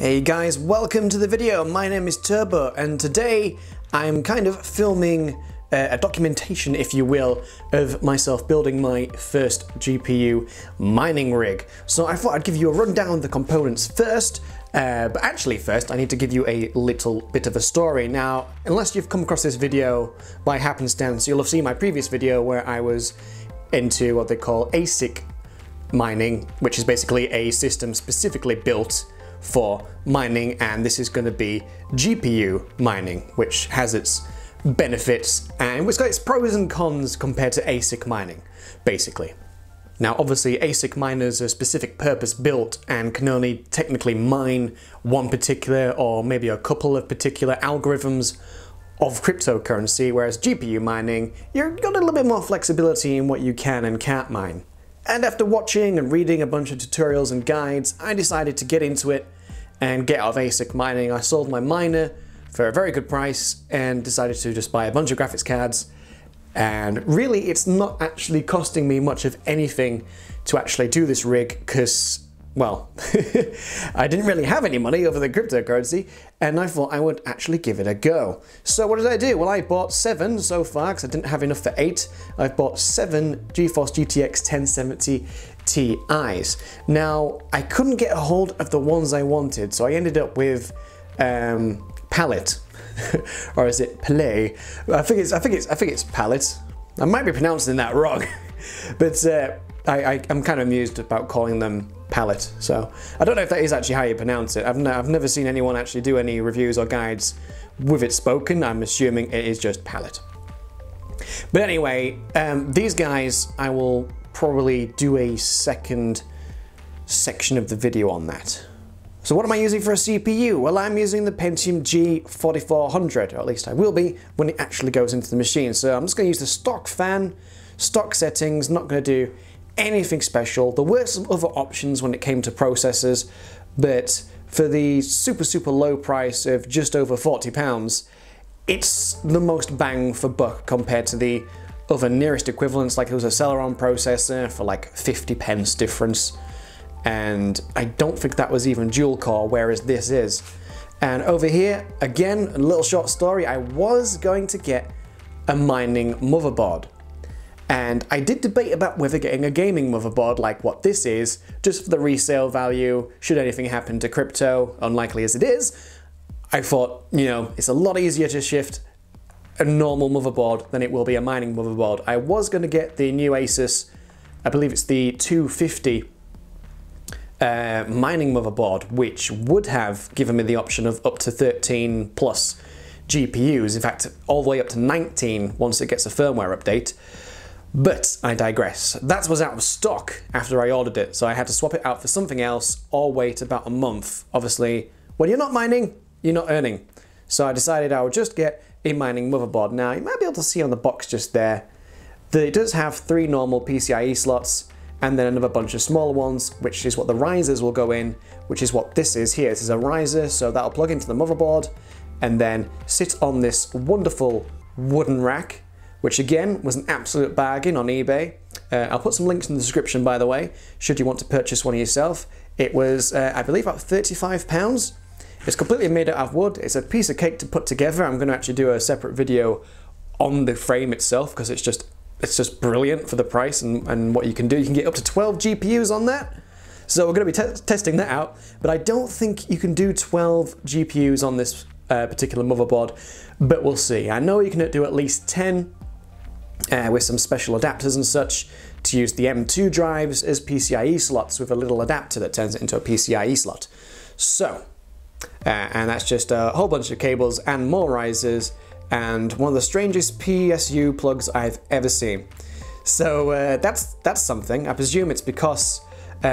Hey guys, welcome to the video. My name is Turbo and today I'm kind of filming a documentation, if you will, of myself building my first GPU mining rig. So I thought I'd give you a rundown of the components first, but actually first I need to give you a little bit of a story. Now, unless you've come across this video by happenstance, you'll have seen my previous video where I was into what they call ASIC mining, which is basically a system specifically built for mining, and this is going to be GPU mining, which has its benefits and it's got its pros and cons compared to ASIC mining, basically. Now obviously ASIC miners are specific purpose built and can only technically mine one particular or maybe a couple of particular algorithms of cryptocurrency, whereas GPU mining, you've got a little bit more flexibility in what you can and can't mine. And after watching and reading a bunch of tutorials and guides, I decided to get into it and get out of ASIC mining. I sold my miner for a very good price and decided to just buy a bunch of graphics cards. And really, it's not actually costing me much of anything to actually do this rig because, well, I didn't really have any money over the cryptocurrency and I thought I would actually give it a go. So what did I do? Well, I bought 7 so far because I didn't have enough for 8. I've bought 7 GeForce GTX 1070 Ti's. Now, I couldn't get a hold of the ones I wanted, so I ended up with Palette. Or is it Palais? I think it's Palette. I might be pronouncing that wrong. But I'm kind of amused about calling them Palette. So I don't know if that is actually how you pronounce it. I've never seen anyone actually do any reviews or guides with it spoken. I'm assuming it is just Palette. But anyway, these guys, I will probably do a second section of the video on that. So what am I using for a CPU? Well, I'm using the Pentium G4400, or at least I will be when it actually goes into the machine. So I'm just going to use the stock fan, stock settings, not going to do anything special. There were some other options when it came to processors, but for the super low price of just over £40, it's the most bang for buck compared to the other nearest equivalents, like it was a Celeron processor for like 50 pence difference. And I don't think that was even dual core, whereas this is. And over here, again, a little short story, I was going to get a mining motherboard. And I did debate about whether getting a gaming motherboard like what this is, just for the resale value, should anything happen to crypto, unlikely as it is. I thought, you know, it's a lot easier to shift a normal motherboard than it will be a mining motherboard. I was going to get the new Asus, I believe it's the 250 mining motherboard, which would have given me the option of up to 13 plus GPUs, in fact all the way up to 19 once it gets a firmware update. But I digress. That was out of stock after I ordered it, so I had to swap it out for something else or wait about a month. Obviously, when you're not mining, you're not earning. So I decided I would just get a mining motherboard. Now, you might be able to see on the box just there that it does have 3 normal PCIe slots and then another bunch of smaller ones, which is what the risers will go in, which is what this is here. This is a riser, so that'll plug into the motherboard and then sit on this wonderful wooden rack, which again was an absolute bargain on eBay. I'll put some links in the description, by the way, should you want to purchase one yourself. It was, I believe, about £35. It's completely made out of wood. It's a piece of cake to put together. I'm going to actually do a separate video on the frame itself because it's just brilliant for the price and what you can do. You can get up to 12 GPUs on that. So we're going to be testing that out, but I don't think you can do 12 GPUs on this particular motherboard, but we'll see. I know you can do at least 10 with some special adapters and such to use the M2 drives as PCIe slots with a little adapter that turns it into a PCIe slot. So, and that's just a whole bunch of cables and more risers and one of the strangest PSU plugs I've ever seen. So that's something. I presume it's because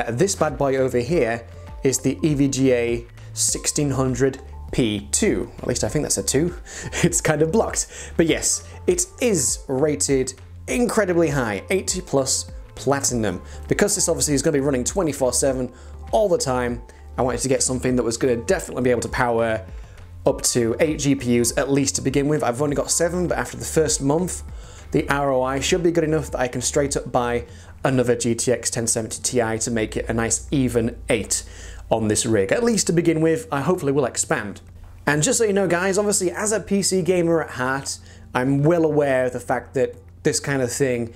this bad boy over here is the EVGA 1600 P2. At least I think that's a 2. It's kind of blocked. But yes, it is rated incredibly high, 80 plus platinum. Because this obviously is going to be running 24/7 all the time, I wanted to get something that was going to definitely be able to power up to 8 GPUs at least to begin with. I've only got 7, but after the first month, the ROI should be good enough that I can straight up buy another GTX 1070 Ti to make it a nice even 8. on this rig, at least to begin with. I hopefully will expand. And just so you know guys, obviously as a PC gamer at heart, I'm well aware of the fact that this kind of thing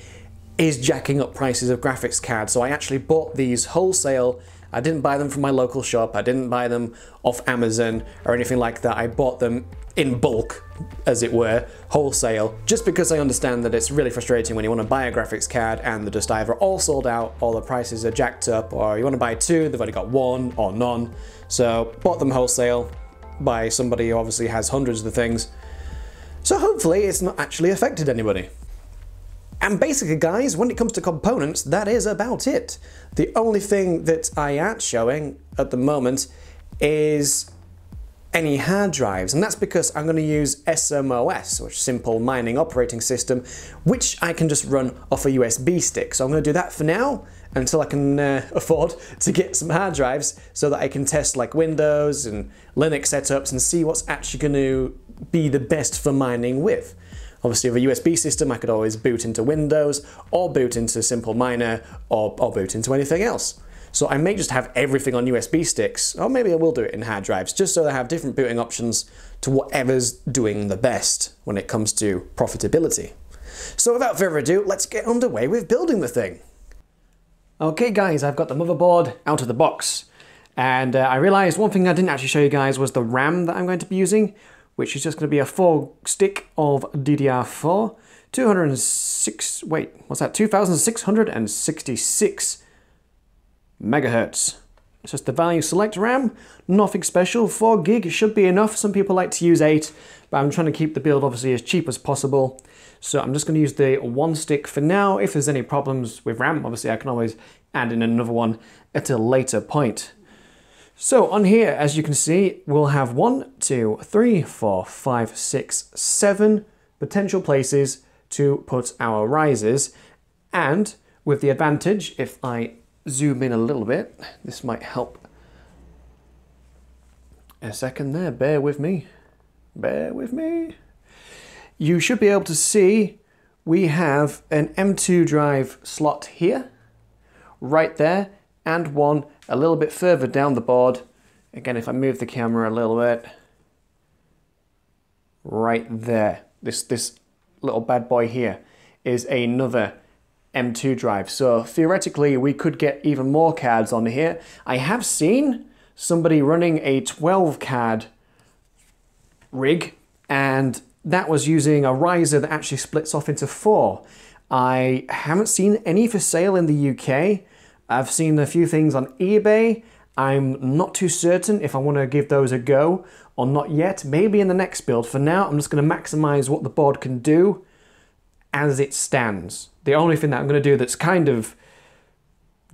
is jacking up prices of graphics cards. So I actually bought these wholesale. I didn't buy them from my local shop, I didn't buy them off Amazon or anything like that. I bought them in bulk, as it were, wholesale, just because I understand that it's really frustrating when you want to buy a graphics card and they're just either all sold out or the prices are jacked up, or you want to buy two, they've only got one or none. So bought them wholesale by somebody who obviously has hundreds of the things. So hopefully it's not actually affected anybody. And basically guys, when it comes to components, that is about it. The only thing that I aren't showing at the moment is any hard drives, and that's because I'm going to use SMOS, which is Simple Mining Operating System, which I can just run off a USB stick. So I'm going to do that for now, until I can afford to get some hard drives, so that I can test like Windows and Linux setups and see what's actually going to be the best for mining with. Obviously with a USB system I could always boot into Windows, or boot into Simple Miner, or boot into anything else. So I may just have everything on USB sticks, or maybe I will do it in hard drives, just so I have different booting options to whatever's doing the best when it comes to profitability. So without further ado, let's get underway with building the thing. Okay guys, I've got the motherboard out of the box, and I realized one thing I didn't actually show you guys was the RAM that I'm going to be using, which is just going to be a 4-stick of DDR4, 2666 megahertz. It's just the value select RAM, nothing special. 4 gig should be enough. Some people like to use 8, but I'm trying to keep the build obviously as cheap as possible. So I'm just going to use the 1 stick for now. If there's any problems with RAM, obviously I can always add in another one at a later point. So on here, as you can see, we'll have 1, 2, 3, 4, 5, 6, 7 potential places to put our risers. And with the advantage, if I zoom in a little bit, this might help. A second there, bear with me. Bear with me. You should be able to see we have an M2 drive slot here, right there, and one a little bit further down the board. Again, if I move the camera a little bit, right there. This little bad boy here is another M2 drive. So theoretically, we could get even more cards on here. I have seen somebody running a 12 card rig, and that was using a riser that actually splits off into 4. I haven't seen any for sale in the UK. I've seen a few things on eBay. I'm not too certain if I want to give those a go or not yet. Maybe in the next build. For now, I'm just going to maximize what the board can do as it stands. The only thing that I'm going to do that's kind of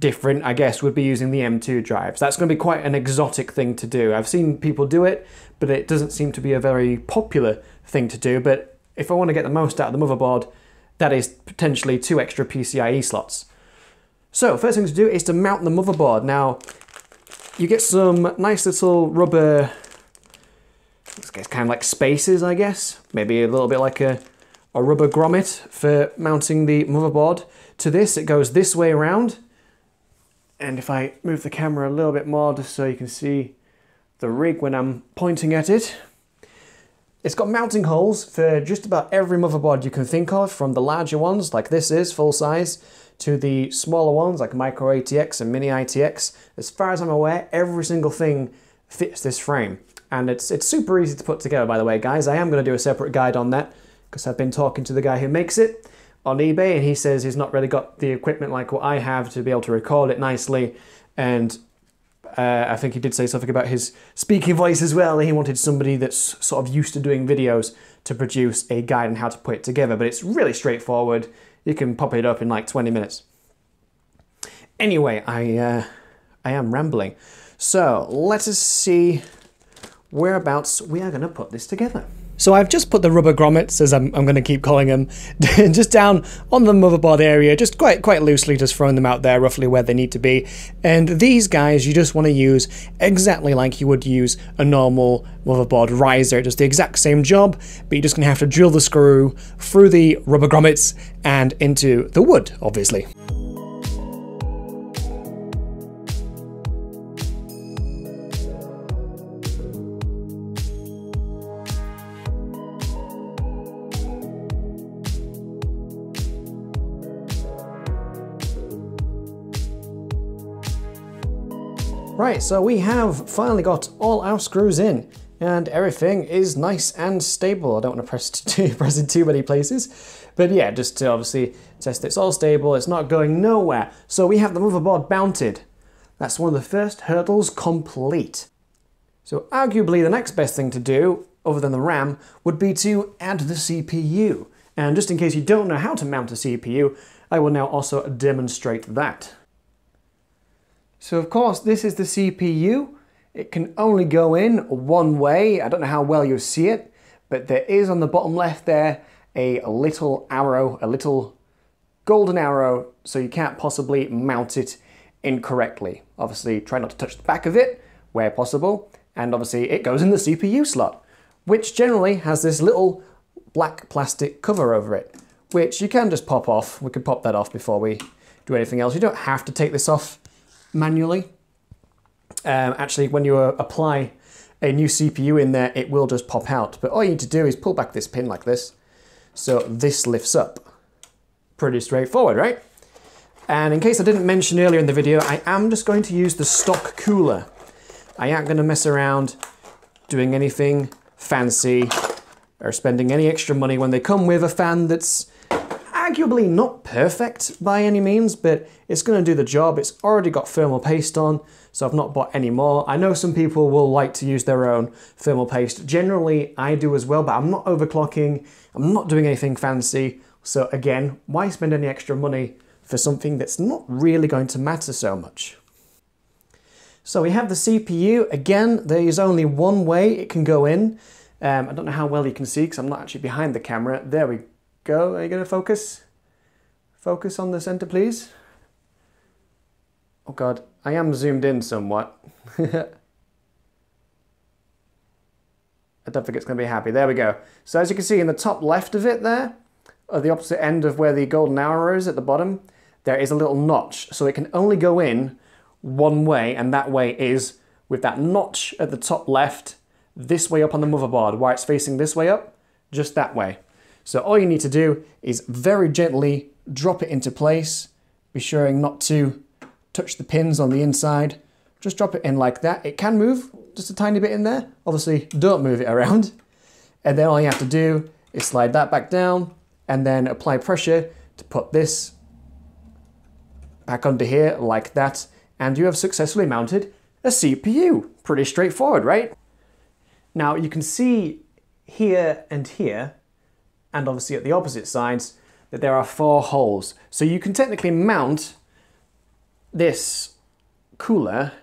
different, I guess, would be using the M2 drives. That's going to be quite an exotic thing to do. I've seen people do it, but it doesn't seem to be a very popular thing to do. But if I want to get the most out of the motherboard, that is potentially 2 extra PCIe slots. So first thing to do is to mount the motherboard. Now, you get some nice little rubber, it's kind of like spacers, I guess. Maybe a little bit like a rubber grommet for mounting the motherboard to this. It goes this way around. And if I move the camera a little bit more just so you can see the rig when I'm pointing at it. It's got mounting holes for just about every motherboard you can think of, from the larger ones like this is, full size, to the smaller ones like Micro ATX and Mini ITX. As far as I'm aware, every single thing fits this frame. And it's super easy to put together, by the way, guys. I am going to do a separate guide on that, because I've been talking to the guy who makes it on eBay, and he says he's not really got the equipment like what I have to be able to record it nicely. And I think he did say something about his speaking voice as well. He wanted somebody that's sort of used to doing videos to produce a guide on how to put it together. But it's really straightforward. You can pop it up in like 20 minutes. Anyway, I am rambling. So let us see whereabouts we are going to put this together. So I've just put the rubber grommets, as I'm going to keep calling them, just down on the motherboard area, just quite loosely, just throwing them out there roughly where they need to be. And these guys you just want to use exactly like you would use a normal motherboard riser. It does the exact same job, but you're just going to have to drill the screw through the rubber grommets and into the wood, obviously. Right, so we have finally got all our screws in and everything is nice and stable. I don't want to press in too many places, but yeah, just to obviously test it's all stable, it's not going nowhere. So we have the motherboard mounted. That's one of the first hurdles complete. So arguably the next best thing to do, other than the RAM, would be to add the CPU. And just in case you don't know how to mount a CPU, I will now also demonstrate that. So of course, this is the CPU. It can only go in one way. I don't know how well you'll see it, but there is on the bottom left there a little arrow, a little golden arrow, so you can't possibly mount it incorrectly. Obviously, try not to touch the back of it where possible, and obviously it goes in the CPU slot, which generally has this little black plastic cover over it, which you can just pop off. We could pop that off before we do anything else. You don't have to take this off manually. Actually, when you apply a new CPU in there, it will just pop out. But all you need to do is pull back this pin like this, so this lifts up. Pretty straightforward, right? And in case I didn't mention earlier in the video, I am just going to use the stock cooler. I ain't going to mess around doing anything fancy or spending any extra money when they come with a fan that's arguably not perfect by any means, but it's going to do the job. It's already got thermal paste on, so I've not bought any more. I know some people will like to use their own thermal paste. Generally, I do as well, but I'm not overclocking. I'm not doing anything fancy. So again, why spend any extra money for something that's not really going to matter so much? So we have the CPU. Again, there is only one way it can go in. I don't know how well you can see because I'm not actually behind the camera. There we go. Are you going to focus? Focus on the center, please. Oh God, I am zoomed in somewhat. I don't think it's going to be happy. There we go. So as you can see in the top left of it there, at the opposite end of where the golden arrow is at the bottom, there is a little notch. So it can only go in one way, and that way is with that notch at the top left, this way up on the motherboard, while it's facing this way up, just that way. So all you need to do is very gently drop it into place, be sure not to touch the pins on the inside, just drop it in like that. It can move just a tiny bit in there, obviously don't move it around, and then all you have to do is slide that back down and then apply pressure to put this back under here like that, and you have successfully mounted a CPU. Pretty straightforward, right? Now you can see here and here, and obviously at the opposite sides, that there are 4 holes. So you can technically mount this cooler,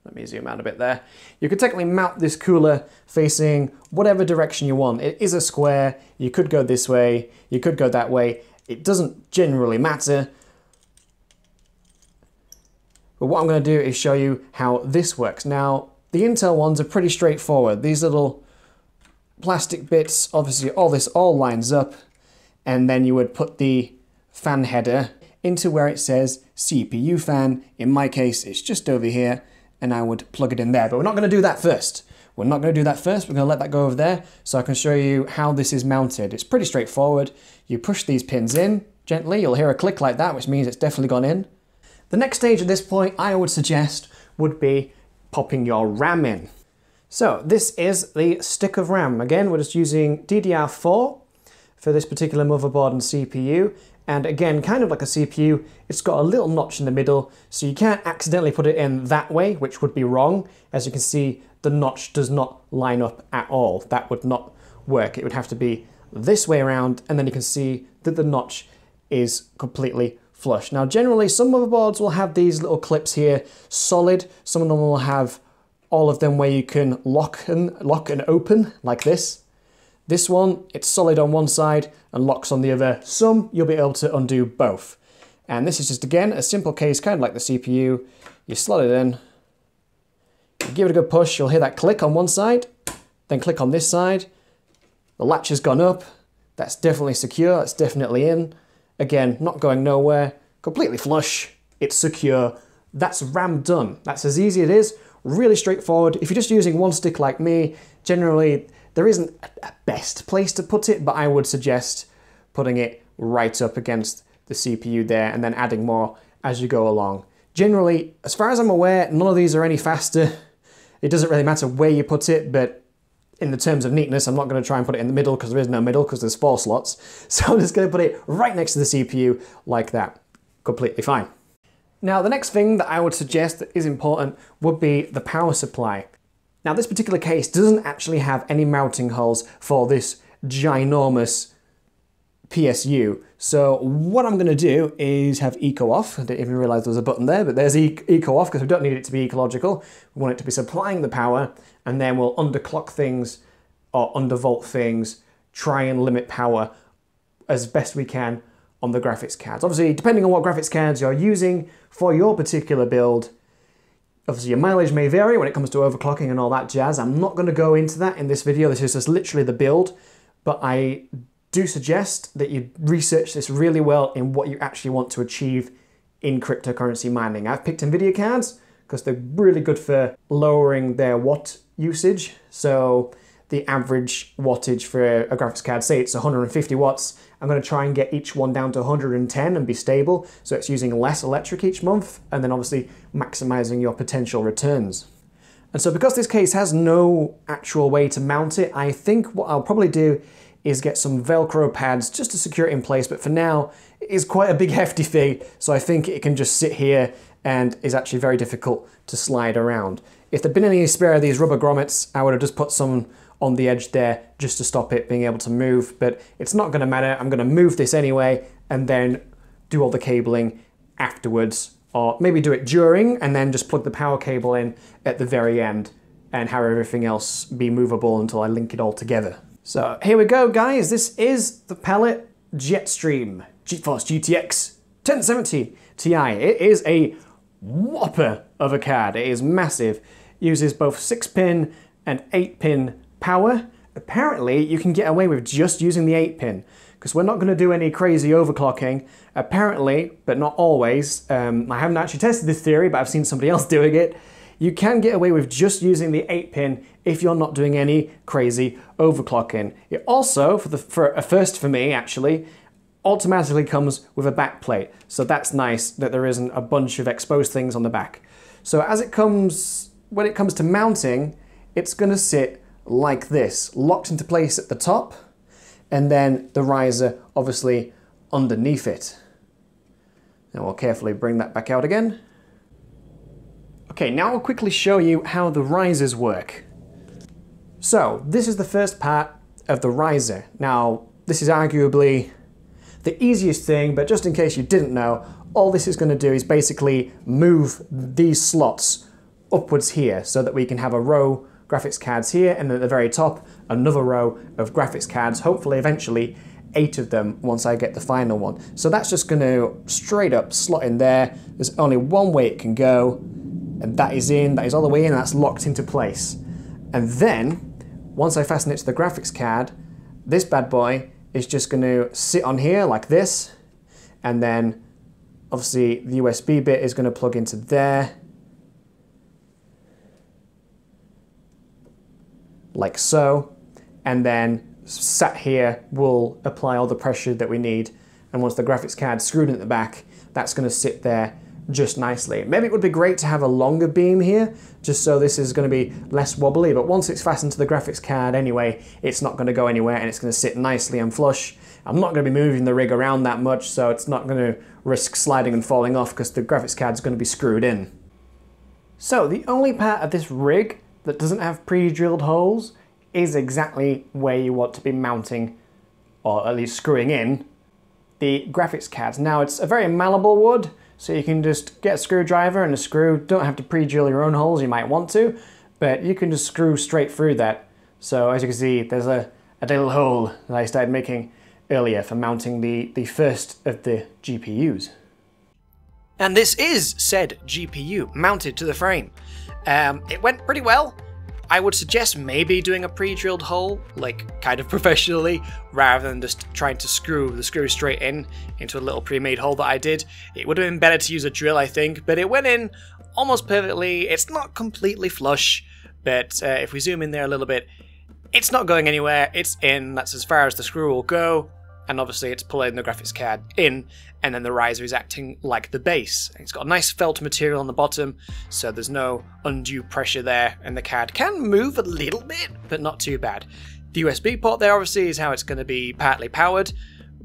let me zoom out a bit there. You could technically mount this cooler facing whatever direction you want. It is a square, you could go this way, you could go that way. It doesn't generally matter. But what I'm going to do is show you how this works. Now, the Intel ones are pretty straightforward. These little plastic bits, obviously all this all lines up, and then you would put the fan header into where it says CPU fan. In my case, it's just over here, and I would plug it in there. But we're not going to do that first. We're not going to do that first. We're going to let that go over there so I can show you how this is mounted. It's pretty straightforward. You push these pins in gently. You'll hear a click like that, which means it's definitely gone in. The next stage at this point, I would suggest, would be popping your RAM in. So this is the stick of RAM. Again, we're just using DDR4 for this particular motherboard and CPU. And again, kind of like a CPU, it's got a little notch in the middle, so you can't accidentally put it in that way, which would be wrong. As you can see, the notch does not line up at all. That would not work. It would have to be this way around, and then you can see that the notch is completely flush. Now, generally, some motherboards will have these little clips here solid. Some of them will have all of them where you can lock and open like this. This one, it's solid on one side and locks on the other. Some, you'll be able to undo both. And this is just, again, a simple case, kind of like the CPU. You slot it in, you give it a good push, you'll hear that click on one side, then click on this side. The latch has gone up. That's definitely secure, that's definitely in. Again, not going nowhere, completely flush, it's secure. That's RAM done. That's as easy as it is, really straightforward. If you're just using one stick like me, generally there isn't a best place to put it, but I would suggest putting it right up against the CPU there and then adding more as you go along. Generally, as far as I'm aware, none of these are any faster. It doesn't really matter where you put it, but in the terms of neatness, I'm not going to try and put it in the middle because there is no middle because there's 4 slots. So I'm just going to put it right next to the CPU like that. Completely fine. Now, the next thing that I would suggest that is important would be the power supply. Now, this particular case doesn't actually have any mounting holes for this ginormous PSU. So what I'm going to do is have eco off. I didn't even realize there was a button there, but there's eco off because we don't need it to be ecological. We want it to be supplying the power, and then we'll underclock things or undervolt things, try and limit power as best we can on the graphics cards. Obviously, depending on what graphics cards you're using for your particular build, obviously your mileage may vary when it comes to overclocking and all that jazz. I'm not going to go into that in this video. This is just literally the build, but I do suggest that you research this really well in what you actually want to achieve in cryptocurrency mining. I've picked NVIDIA cards because they're really good for lowering their watt usage. So the average wattage for a graphics card, say it's 150 watts, I'm going to try and get each one down to 110 and be stable, so it's using less electric each month, and then obviously maximizing your potential returns. And so because this case has no actual way to mount it, I think what I'll probably do is get some Velcro pads just to secure it in place, but for now it is quite a big hefty thing, so I think it can just sit here and is actually very difficult to slide around. If there'd been any spare of these rubber grommets, I would have just put some on the edge there just to stop it being able to move, but it's not going to matter. I'm going to move this anyway and then do all the cabling afterwards, or maybe do it during and then just plug the power cable in at the very end and have everything else be movable until I link it all together. So here we go, guys. This is the Pellet Jetstream GeForce GTX 1070 Ti. It is a whopper of a card. It is massive. Uses both 6-pin and 8-pin power. Apparently, you can get away with just using the 8-pin because we're not going to do any crazy overclocking. Apparently, but not always. I haven't actually tested this theory, but I've seen somebody else doing it. You can get away with just using the 8-pin if you're not doing any crazy overclocking. It also, for a first for me actually, automatically comes with a back plate. So that's nice that there isn't a bunch of exposed things on the back. So when it comes to mounting, it's going to sit like this, locked into place at the top, and then the riser obviously underneath it. And we'll carefully bring that back out again. Okay, now I'll quickly show you how the risers work. So this is the first part of the riser. Now, this is arguably the easiest thing, but just in case you didn't know, all this is going to do is basically move these slots upwards here so that we can have a row graphics cards here, and then at the very top another row of graphics cards, hopefully eventually 8 of them once I get the final one. So that's just going to straight up slot in there. There's only one way it can go, and that is all the way in, that's locked into place. And then once I fasten it to the graphics card, this bad boy is just going to sit on here like this, and then obviously the USB bit is going to plug into there like so, and then sat here will apply all the pressure that we need, and once the graphics card's screwed in at the back, that's going to sit there just nicely. Maybe it would be great to have a longer beam here, just so this is going to be less wobbly, but once it's fastened to the graphics card anyway, it's not going to go anywhere and it's going to sit nicely and flush. I'm not going to be moving the rig around that much, so it's not going to risk sliding and falling off because the graphics card's going to be screwed in. So the only part of this rig that doesn't have pre-drilled holes is exactly where you want to be mounting, or at least screwing in, the graphics cards. Now it's a very malleable wood, so you can just get a screwdriver and a screw. Don't have to pre-drill your own holes, you might want to, but you can just screw straight through that. So as you can see, there's a little hole that I started making earlier for mounting the first of the GPUs. And this is said GPU mounted to the frame. It went pretty well. I would suggest maybe doing a pre-drilled hole, like kind of professionally, rather than just trying to screw the screw straight into a little pre-made hole that I did. It would have been better to use a drill, I think, but it went in almost perfectly. It's not completely flush, but if we zoom in there a little bit, it's not going anywhere. It's in. That's as far as the screw will go. and obviously it's pulling the graphics card in, and then the riser is acting like the base. It's got a nice felt material on the bottom, so there's no undue pressure there, and the card can move a little bit, but not too bad. The USB port there obviously is how it's going to be partly powered.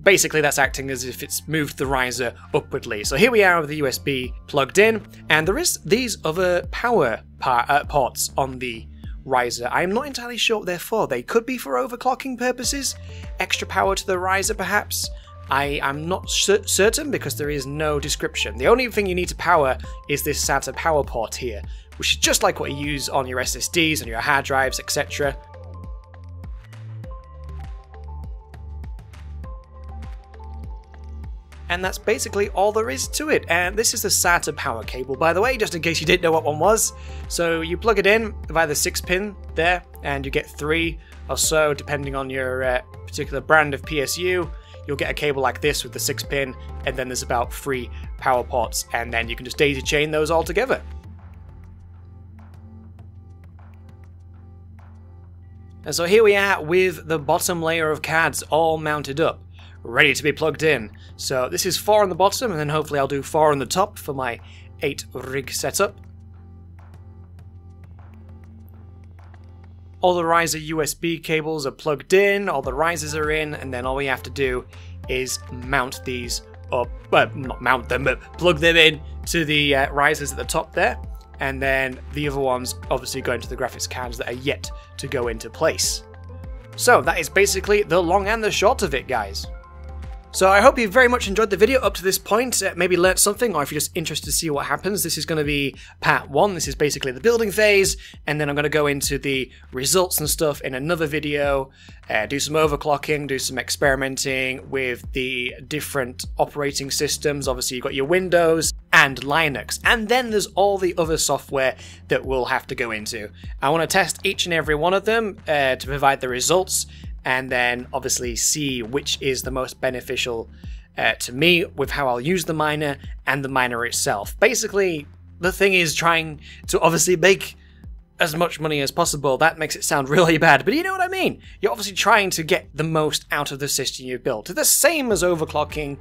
Basically that's acting as if it's moved the riser upwardly. So here we are with the USB plugged in, and there is these other power ports on the riser. I'm not entirely sure what they're for. They could be for overclocking purposes, extra power to the riser perhaps. I am not certain because there is no description. The only thing you need to power is this SATA power port here, which is just like what you use on your SSDs, on your hard drives, etc. And that's basically all there is to it. And this is the SATA power cable, by the way, just in case you didn't know what one was. So you plug it in via the 6-pin there, and you get 3 or so, depending on your particular brand of PSU. You'll get a cable like this with the 6-pin, and then there's about 3 power ports, and then you can just daisy chain those all together. And so here we are with the bottom layer of cards all mounted up, ready to be plugged in. So this is 4 on the bottom, and then hopefully I'll do 4 on the top for my 8 rig setup. All the riser USB cables are plugged in, all the risers are in, and then all we have to do is mount these up, well, not mount them, but plug them in to the risers at the top there, and then the other ones obviously go into the graphics cards that are yet to go into place. So that is basically the long and the short of it, guys. So I hope you very much enjoyed the video up to this point, maybe learnt something, or if you're just interested to see what happens. This is going to be part 1, this is basically the building phase, and then I'm going to go into the results and stuff in another video, do some overclocking, do some experimenting with the different operating systems. Obviously you've got your Windows and Linux, and then there's all the other software that we'll have to go into. I want to test each and every one of them to provide the results, and then obviously see which is the most beneficial to me with how I'll use the miner and the miner itself. Basically, the thing is trying to obviously make as much money as possible. That makes it sound really bad, but you know what I mean. You're obviously trying to get the most out of the system you've built. It's the same as overclocking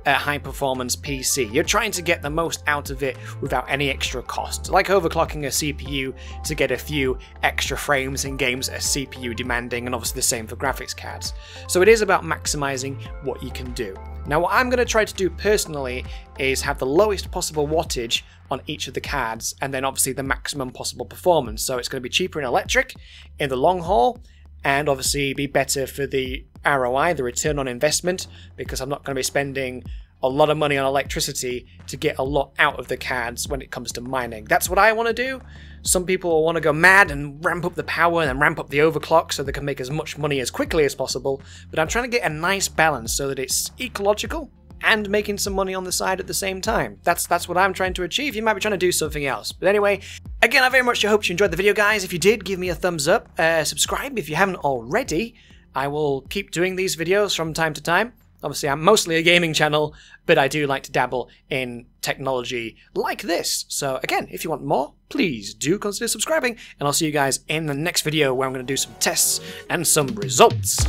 a high-performance PC. You're trying to get the most out of it without any extra cost. Like overclocking a CPU to get a few extra frames in games that are CPU demanding, and obviously the same for graphics cards. So it is about maximizing what you can do. Now what I'm going to try to do personally is have the lowest possible wattage on each of the cards, and then obviously the maximum possible performance. So it's going to be cheaper in electric in the long haul, and obviously be better for the ROI, the return on investment, because I'm not going to be spending a lot of money on electricity to get a lot out of the cards when it comes to mining. That's what I want to do. Some people will want to go mad and ramp up the power and ramp up the overclock so they can make as much money as quickly as possible, but I'm trying to get a nice balance so that it's ecological and making some money on the side at the same time. That's what I'm trying to achieve. You might be trying to do something else. But anyway, again, I very much hope you enjoyed the video, guys. If you did, give me a thumbs up. Subscribe if you haven't already. I will keep doing these videos from time to time. Obviously, I'm mostly a gaming channel, but I do like to dabble in technology like this. So again, if you want more, please do consider subscribing, and I'll see you guys in the next video where I'm going to do some tests and some results.